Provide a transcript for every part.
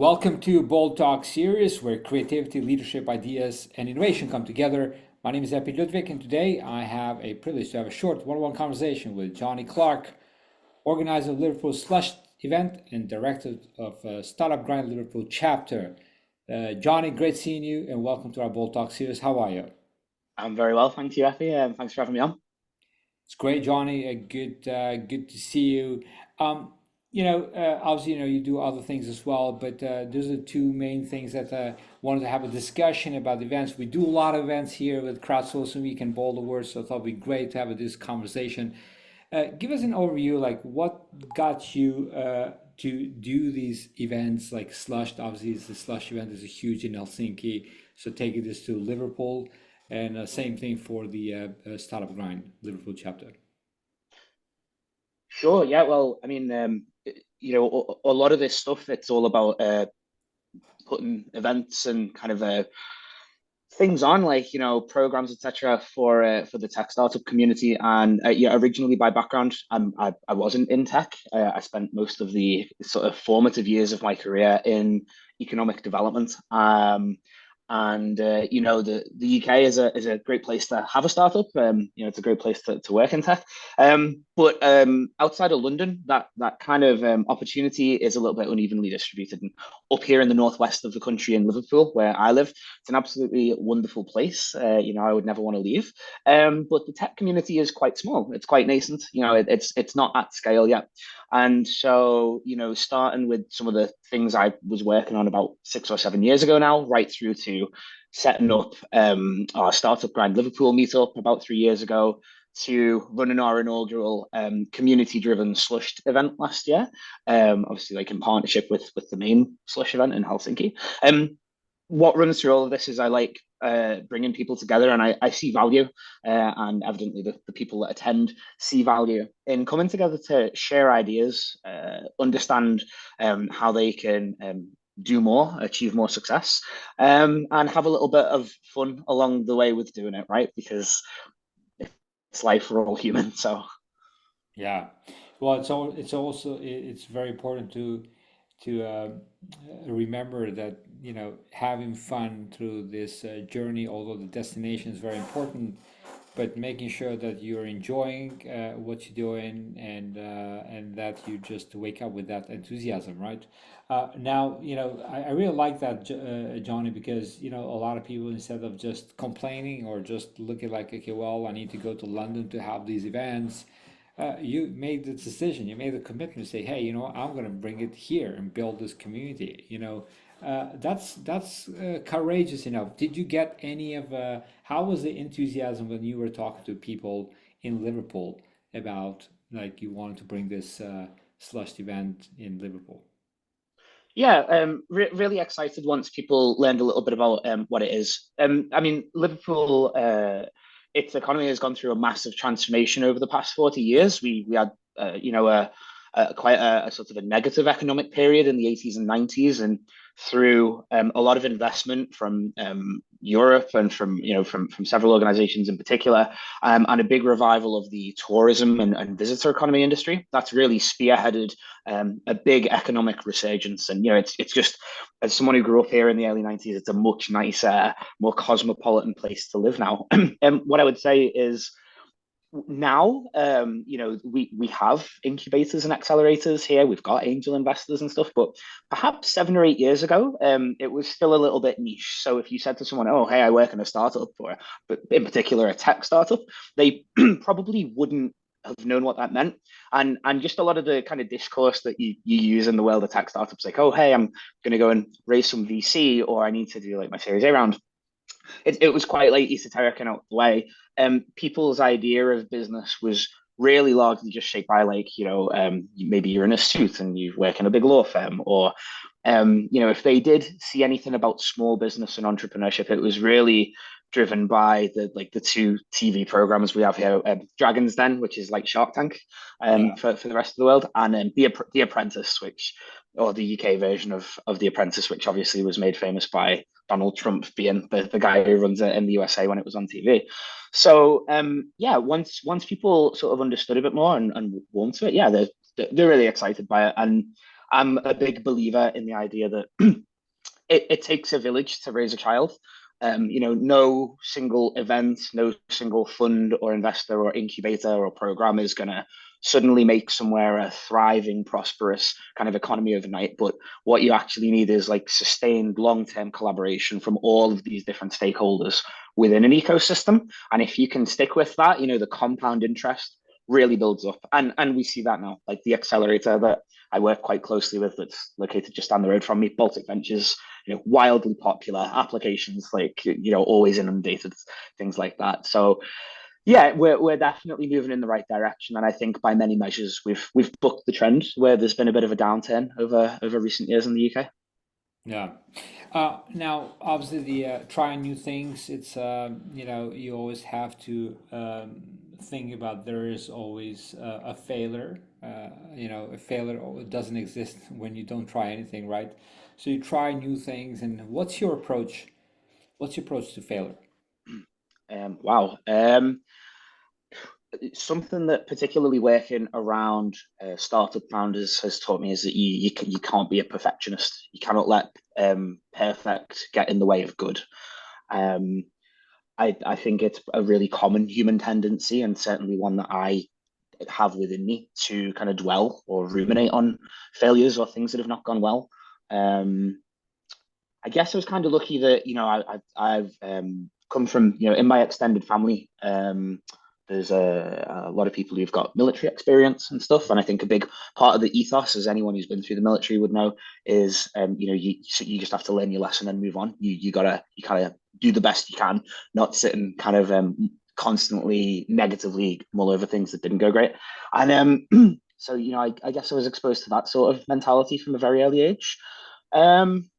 Welcome to Bold Talk series where creativity, leadership, ideas, and innovation come together. My name is Epi Ludvik, and today I have a privilege to have a short one-on-one conversation with Jonny Clark, organizer of Liverpool Slush event and director of Startup Grind Liverpool chapter. Jonny, great seeing you, and welcome to our Bold Talk series. How are you? I'm very well, thank you, Epi. Thanks for having me on. It's great, Jonny. Good to see you. Obviously, you do other things as well, but those are two main things that wanted to have a discussion about events. We do a lot of events here with Crowdsourcing Week and Bold Awards, so I thought it'd be great to have this conversation. Give us an overview, like what got you to do these events, like Slush. Obviously, the Slush event is a huge in Helsinki, so taking this to Liverpool. And same thing for the Startup Grind Liverpool chapter. Sure, yeah. Well, a lot of this stuff, it's all about putting events and kind of things on, like programs, etc. For the tech startup community. And originally by background, I wasn't in tech. I spent most of the sort of formative years of my career in economic development. And the UK is a great place to have a startup. It's a great place to work in tech. But outside of London, that kind of opportunity is a little bit unevenly distributed. And up here in the northwest of the country in Liverpool, where I live, it's an absolutely wonderful place. I would never want to leave. But the tech community is quite small. It's quite nascent. It's not at scale yet. And so, starting with some of the things I was working on about 6 or 7 years ago now, right through to setting up our Startup Grind Liverpool meetup about 3 years ago, to running our inaugural community-driven Slush event last year, obviously like in partnership with the main Slush event in Helsinki. What runs through all of this is I like bringing people together, and I see value, and evidently the people that attend see value in coming together to share ideas, understand how they can do more, achieve more success, and have a little bit of fun along the way with doing it, right? Because it's life, we're all human. So Yeah, well, it's very important to remember that having fun through this journey, although the destination is very important, but making sure that you're enjoying what you're doing and that you just wake up with that enthusiasm, right? Now, I really like that, Johnny, because a lot of people, instead of just complaining or just looking like, okay, well, I need to go to London to have these events, you made the decision, you made the commitment to say, hey, I'm going to bring it here and build this community. That's courageous enough. Did you get any of how was the enthusiasm when you were talking to people in Liverpool about like you wanted to bring this slush event in Liverpool? yeah, really excited once people learned a little bit about what it is. Liverpool, its economy has gone through a massive transformation over the past 40 years. We had, quite a sort of a negative economic period in the 80s and 90s, and through a lot of investment from Europe and from several organizations in particular, and a big revival of the tourism and visitor economy industry. That's really spearheaded a big economic resurgence. And it's just, as someone who grew up here in the early 90s, it's a much nicer, more cosmopolitan place to live now. And what I would say is now, we have incubators and accelerators here. We've got angel investors and stuff, but perhaps 7 or 8 years ago, it was still a little bit niche. So if you said to someone, "Oh, hey, I work in a startup," but in particular a tech startup, they probably wouldn't have known what that meant. And just a lot of the kind of discourse that you use in the world of tech startups, like, "Oh, hey, I'm going to go and raise some VC, or I need to do like my Series A round." It was quite like esoteric and out the way. People's idea of business was really largely just shaped by like, maybe you're in a suit and you work in a big law firm, or if they did see anything about small business and entrepreneurship, it was really driven by the two TV programs we have here, Dragon's Den, which is like Shark Tank, Yeah. for the rest of the world, and the Apprentice, which or the UK version of The Apprentice, which obviously was made famous by Donald Trump being the guy who runs it in the USA when it was on TV. So yeah, once people sort of understood a bit more and warmed to it, yeah, they're really excited by it. And I'm a big believer in the idea that it takes a village to raise a child. No single event, no single fund or investor or incubator or program is going to suddenly make somewhere a thriving, prosperous kind of economy overnight. But what you actually need is like sustained long-term collaboration from all of these different stakeholders within an ecosystem. And if you can stick with that, the compound interest really builds up. And we see that now, like the accelerator that I work quite closely with, that's located just down the road from me, Baltic Ventures, wildly popular applications, like, always inundated, things like that. So yeah, we're definitely moving in the right direction, and I think by many measures we've bucked the trend where there's been a bit of a downturn over recent years in the UK. Yeah. Now, obviously, the trying new things, it's, you always have to think about there is always a failure. A failure doesn't exist when you don't try anything, right? So you try new things, and what's your approach? What's your approach to failure? Wow. Something that particularly working around startup founders has taught me is that you can't be a perfectionist. You cannot let perfect get in the way of good. Um, I think it's a really common human tendency, and certainly one that I have within me, to kind of dwell or ruminate on failures or things that have not gone well. Um, I guess I was kind of lucky that I've come from, in my extended family. There's a lot of people who've got military experience and stuff, and I think a big part of the ethos, as anyone who's been through the military would know, is you just have to learn your lesson and move on. You kind of do the best you can, not sit and kind of constantly negatively mull over things that didn't go great. And so I guess I was exposed to that sort of mentality from a very early age. Um,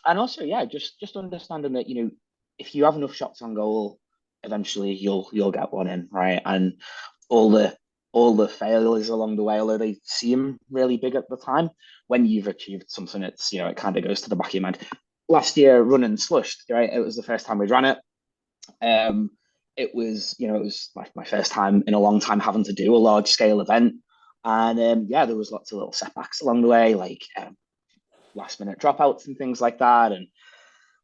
and also, yeah, just understanding that if you have enough shots on goal, eventually you'll get one in, right? And all the all the failures along the way, although they seem really big at the time, when you've achieved something, it's it kind of goes to the back of your mind. Last year, running slushed, right? It was the first time we'd run it. Um, it was my first time in a long time having to do a large scale event, and yeah, there was lots of little setbacks along the way, like last minute dropouts and things like that, and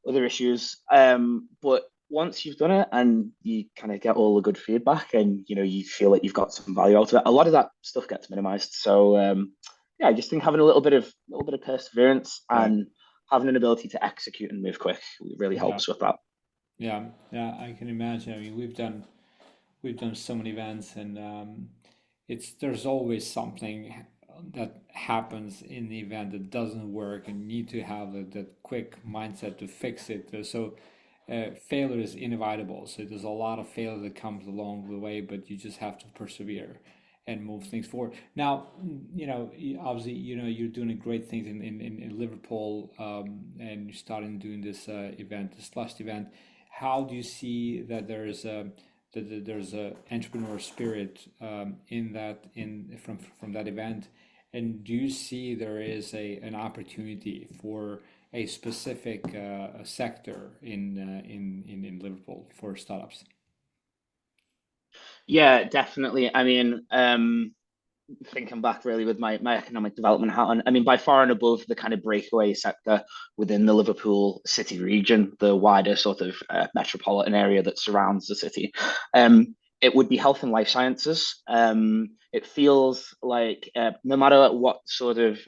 other issues. But once you've done it and you kind of get all the good feedback, and you feel like you've got some value out of it, a lot of that stuff gets minimized. So yeah, I just think having a little bit of perseverance Right. and having an ability to execute and move quick really Yeah. helps with that. Yeah. Yeah. I can imagine. I mean, we've done so many events, and it's there's always something that happens in the event that doesn't work, and you need to have that quick mindset to fix it. Failure is inevitable, so there's a lot of failure that comes along the way, but you just have to persevere and move things forward. Now, obviously, you're doing great things in Liverpool, and you're starting doing this event, this last event. How do you see that there's a entrepreneur spirit in that in from that event, and do you see there is an opportunity for a specific sector in Liverpool for startups? Yeah, definitely. I mean, thinking back really with my economic development hat on, I mean, by far and above the kind of breakaway sector within the Liverpool city region, the wider sort of metropolitan area that surrounds the city, it would be health and life sciences. It feels like no matter what sort of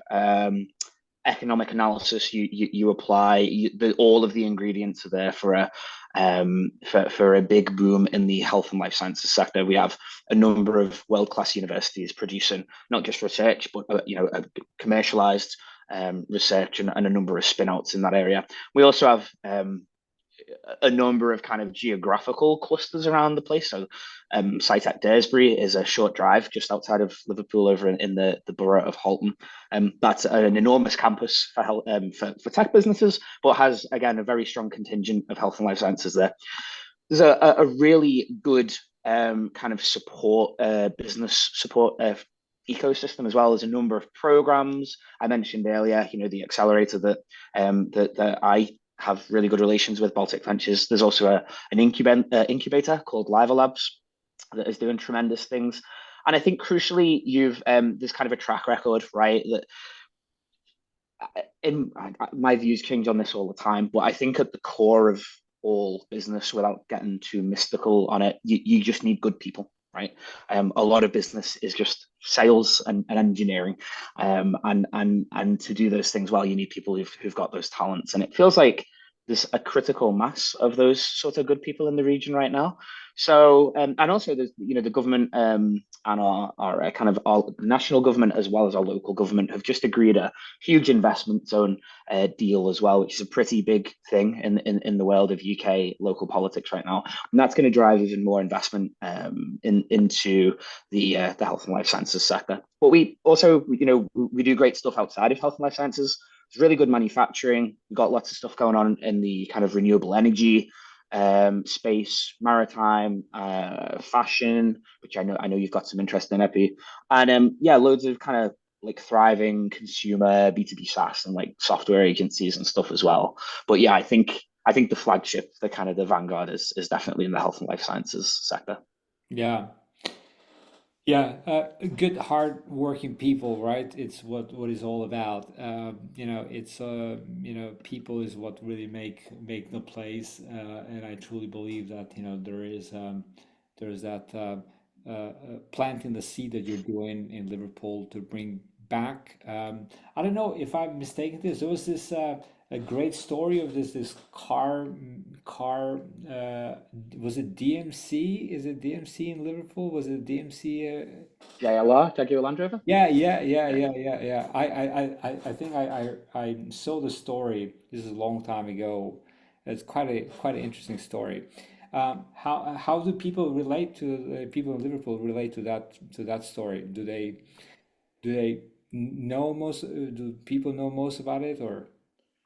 economic analysis you apply, all of the ingredients are there for a big boom in the health and life sciences sector. We have a number of world class universities producing not just research, but commercialized research, and a number of spin outs in that area. We also have a number of kind of geographical clusters around the place. So, SciTech Daresbury is a short drive just outside of Liverpool, over in the borough of Halton. That's an enormous campus for tech businesses, but has again a very strong contingent of health and life sciences there. There's a really good kind of business support ecosystem, as well as a number of programs. I mentioned earlier, the accelerator that I have really good relations with, Baltic Ventures. There's also an incubator called Liver Labs that is doing tremendous things. And I think crucially, you've there's kind of a track record, right? That my views change on this all the time, but I think at the core of all business, without getting too mystical on it, you just need good people, right? A lot of business is just sales and engineering, and to do those things well, you need people who've got those talents, and it feels like there's a critical mass of those sort of good people in the region right now. So, and also there's, the government, and our kind of our national government as well as our local government have just agreed a huge investment zone deal as well, which is a pretty big thing in the world of UK local politics right now, and that's going to drive even more investment into the health and life sciences sector. But we also, we do great stuff outside of health and life sciences. It's really good manufacturing. We've got lots of stuff going on in the kind of renewable energy space, maritime, fashion, which I know you've got some interest in, Epi, and yeah, loads of kind of like thriving consumer B2B SaaS and like software agencies and stuff as well. But yeah, I think the flagship, the kind of the vanguard is definitely in the health and life sciences sector. Yeah. Yeah, good, hard-working people, right? It's what it's all about. It's people is what really make the place, and I truly believe that there's that planting the seed that you're doing in Liverpool to bring back. I don't know if I'm mistaken. There was this a great story of this car. Was it DMC? Is it DMC in Liverpool? Was it DMC? JLR, Jaguar Land Rover. Yeah, yeah, yeah, Yeah. yeah, yeah, yeah. I think I saw the story. This is a long time ago. It's quite an interesting story. How do people relate to people in Liverpool relate to that story? Do they know most? Do people know most about it or?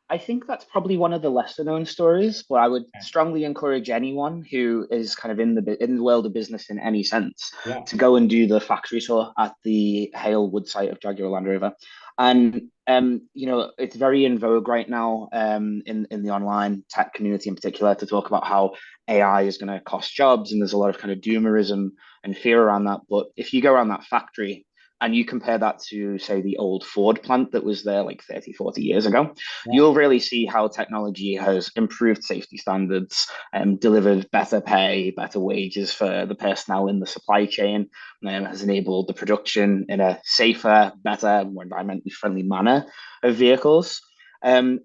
I think that's probably one of the lesser known stories, but I would strongly encourage anyone who is kind of in the world of business in any sense Yeah. to go and do the factory tour at the Hale Wood site of Jaguar Land Rover. And it's very in vogue right now, in the online tech community in particular, to talk about how AI is going to cost jobs, and there's a lot of kind of doomerism and fear around that. But if you go around that factory and you compare that to, say, the old Ford plant that was there like 30, 40 years ago, Yeah. you'll really see how technology has improved safety standards and delivered better pay, better wages for the personnel in the supply chain, has enabled the production in a safer, better, more environmentally friendly manner of vehicles. And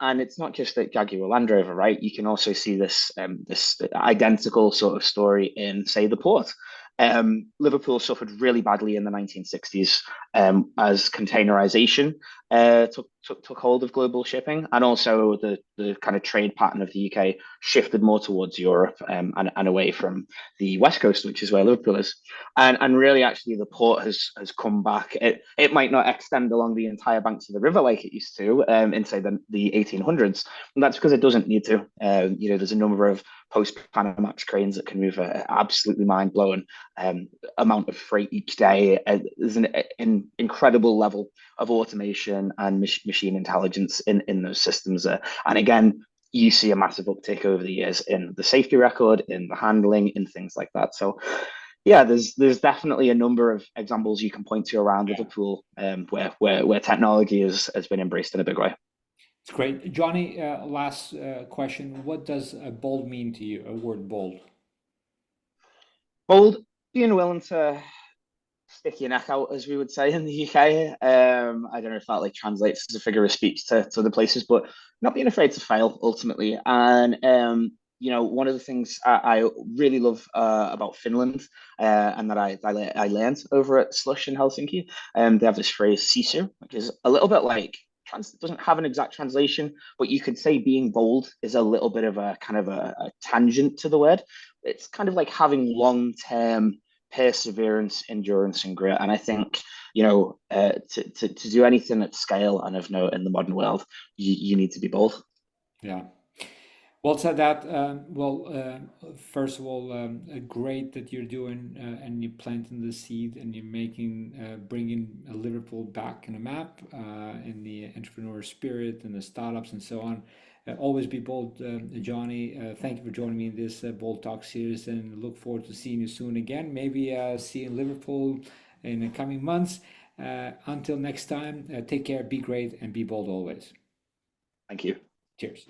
it's not just at Jaguar Land Rover, right? You can also see this identical sort of story in, say, the port. Liverpool suffered really badly in the 1960s, as containerization took hold of global shipping, and also the kind of trade pattern of the UK shifted more towards Europe, and away from the West Coast, which is where Liverpool is. And really, actually, the port has come back. It might not extend along the entire banks of the river like it used to, in, say, the 1800s, and that's because it doesn't need to. There's a number of post-Panamax cranes that can move an absolutely mind-blowing amount of freight each day. There's an incredible level of automation and machine intelligence in those systems. And again, you see a massive uptick over the years in the safety record, in the handling, in things like that. So yeah, there's definitely a number of examples you can point to around Liverpool, where technology has been embraced in a big way. It's great. Johnny, last question. What does bold mean to you? A word bold. Bold, being willing to stick your neck out, as we would say in the UK. I don't know if that like translates as a figure of speech to other places, but not being afraid to fail ultimately. And one of the things I really love about Finland, and that I learned over at Slush in Helsinki, they have this phrase "sisu," which is a little bit like doesn't have an exact translation, but you could say being bold is a little bit of a kind of a tangent to the word. It's kind of like having long term perseverance, endurance, and grit. And I think, to do anything at scale and of note in the modern world, you need to be bold. Yeah. Well said that. First of all, great that you're doing and you're planting the seed and you're bringing Liverpool back in the map, in the entrepreneur spirit and the startups and so on. Always be bold, Johnny. Thank you for joining me in this Bold Talk series and look forward to seeing you soon again. Maybe see you in Liverpool in the coming months. Until next time, take care, be great, and be bold always. Thank you. Cheers.